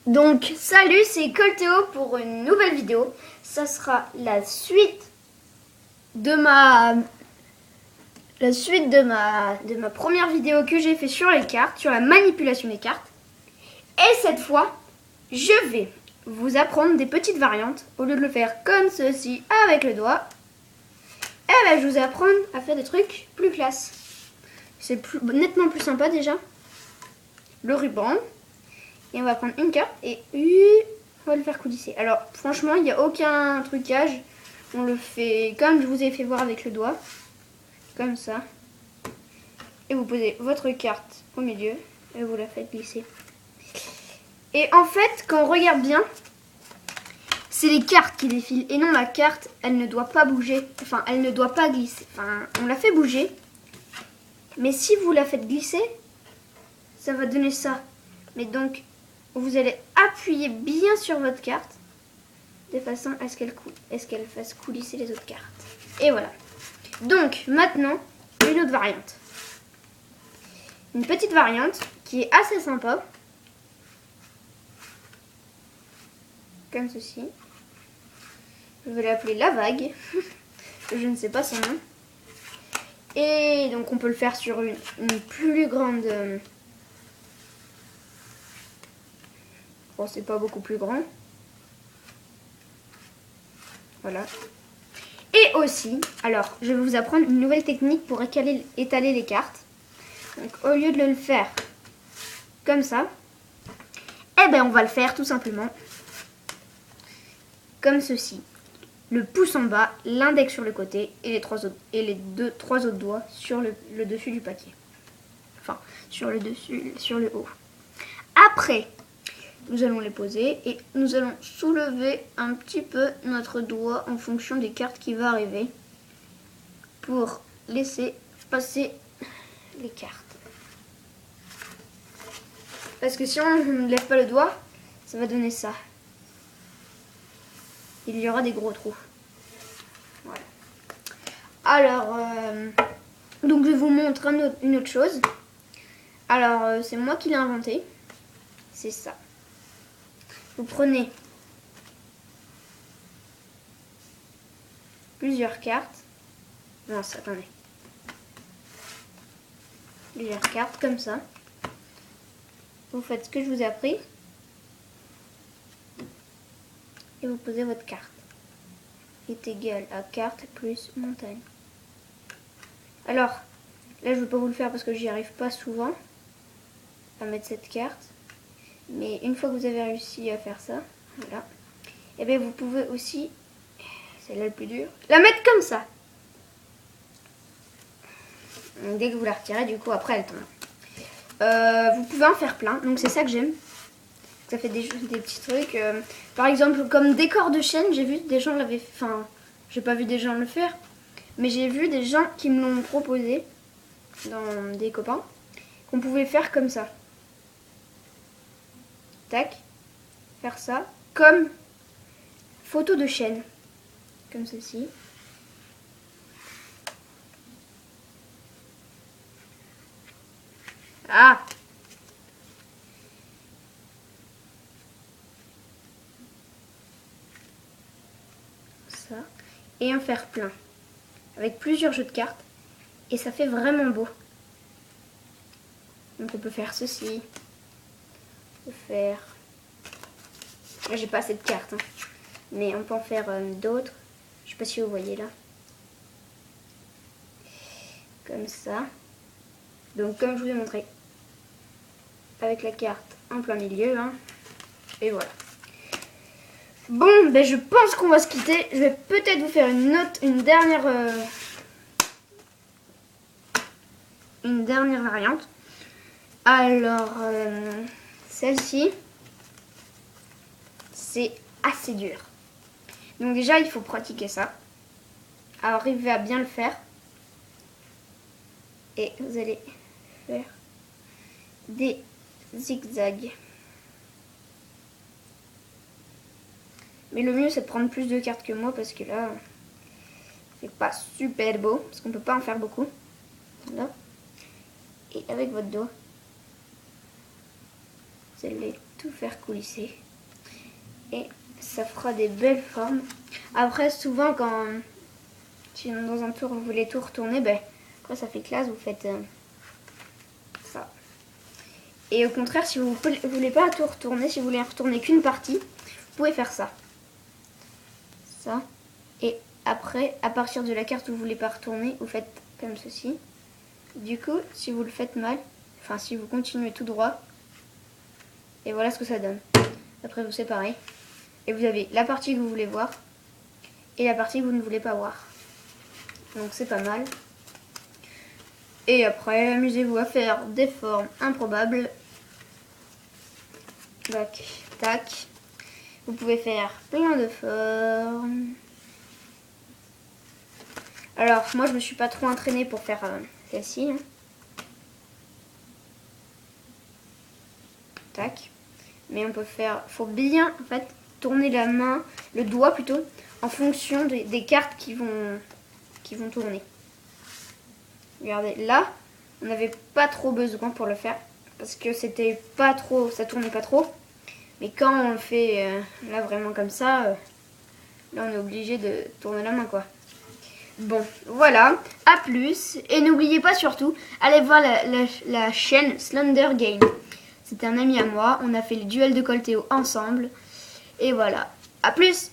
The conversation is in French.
Donc salut, c'est Colteo pour une nouvelle vidéo. Ça sera la suite de ma première vidéo que j'ai fait sur les cartes, sur la manipulation des cartes. Et cette fois, je vais vous apprendre des petites variantes. Au lieu de le faire comme ceci avec le doigt, je vous apprends à faire des trucs plus classe. C'est nettement plus sympa déjà. Le ruban. Et on va prendre une carte et on va le faire coulisser. Alors franchement, il n'y a aucun trucage. On le fait comme je vous ai fait voir avec le doigt. Comme ça. Et vous posez votre carte au milieu et vous la faites glisser. Et en fait, quand on regarde bien, c'est les cartes qui défilent. Et non, la carte, elle ne doit pas bouger. Enfin, elle ne doit pas glisser. Enfin, on la fait bouger. Mais si vous la faites glisser, ça va donner ça. Mais donc, vous allez appuyer bien sur votre carte de façon à ce qu'elle fasse coulisser les autres cartes. Et voilà. Donc, maintenant, une autre variante. Une petite variante qui est assez sympa. Comme ceci. Je vais l'appeler la vague. Je ne sais pas son nom. Et donc, on peut le faire sur une plus grande... Bon, c'est pas beaucoup plus grand. Voilà. Et aussi, alors, je vais vous apprendre une nouvelle technique pour étaler les cartes. Donc, au lieu de le faire comme ça, on va le faire tout simplement comme ceci. Le pouce en bas, l'index sur le côté et les trois autres doigts sur le dessus du paquet. Enfin, sur le dessus, sur le haut. Après, nous allons les poser et nous allons soulever un petit peu notre doigt en fonction des cartes qui vont arriver pour laisser passer les cartes. Parce que si on ne lève pas le doigt, ça va donner ça. Il y aura des gros trous. Voilà. Alors, donc je vais vous montrer une autre chose. Alors, c'est moi qui l'ai inventé. C'est ça. Vous prenez plusieurs cartes. Non, attendez. Plusieurs cartes comme ça. Vous faites ce que je vous ai appris. Et vous posez votre carte. Est égal à carte plus montagne. Alors, là je ne vais pas vous le faire parce que j'y arrive pas souvent à mettre cette carte. Mais une fois que vous avez réussi à faire ça, voilà. Et bien vous pouvez aussi, c'est là le plus dur, la mettre comme ça. Donc, dès que vous la retirez, du coup après elle tombe. Vous pouvez en faire plein, donc c'est ça que j'aime. Ça fait des petits trucs. Par exemple, comme décor de chaîne, j'ai vu des gens l'avaient fait. Enfin, j'ai pas vu des gens le faire, mais j'ai vu des gens qui me l'ont proposé dans des copains qu'on pouvait faire comme ça. Tac, faire ça comme photo de chaîne, comme ceci. Ah! Ça. Et en faire plein. Avec plusieurs jeux de cartes. Et ça fait vraiment beau. Donc on peut faire ceci. On peut faire... Là j'ai pas assez de cartes. Hein. Mais on peut en faire d'autres. Je sais pas si vous voyez là. Comme ça. Donc comme je vous ai montré. Avec la carte en plein milieu. Hein. Et voilà. Bon, je pense qu'on va se quitter. Je vais peut-être vous faire une dernière variante. Alors, celle-ci, c'est assez dur. Donc déjà, il faut pratiquer ça. Arriver à bien le faire. Et vous allez faire des zigzags. Mais le mieux, c'est de prendre plus de cartes que moi parce que là, c'est pas super beau. Parce qu'on peut pas en faire beaucoup. Là. Et avec votre doigt, Vous allez tout faire coulisser. Et ça fera des belles formes. Après, souvent, si dans un tour vous voulez tout retourner, ben, après ça fait classe, vous faites ça. Et au contraire, si vous ne voulez pas tout retourner, si vous voulez retourner qu'une partie, vous pouvez faire ça. Ça. Et après, à partir de la carte où vous ne voulez pas retourner, vous faites comme ceci. Du coup, si vous le faites mal, enfin si vous continuez tout droit, et voilà ce que ça donne. Après, vous séparez. Et vous avez la partie que vous voulez voir et la partie que vous ne voulez pas voir. Donc c'est pas mal. Et après, amusez-vous à faire des formes improbables. Tac, tac. Vous pouvez faire plein de formes. Alors, moi je me suis pas trop entraînée pour faire celle-ci. Tac. Mais on peut faire, faut bien en fait tourner la main, le doigt plutôt, en fonction des cartes qui vont tourner. Regardez, là, on n'avait pas trop besoin pour le faire parce que c'était pas trop, ça tournait pas trop. Mais quand on le fait là vraiment comme ça, là on est obligé de tourner la main quoi. Bon, voilà, à plus. Et n'oubliez pas surtout, allez voir la chaîne Slender Game. C'était un ami à moi, on a fait le duel de Colteo ensemble. Et voilà, à plus.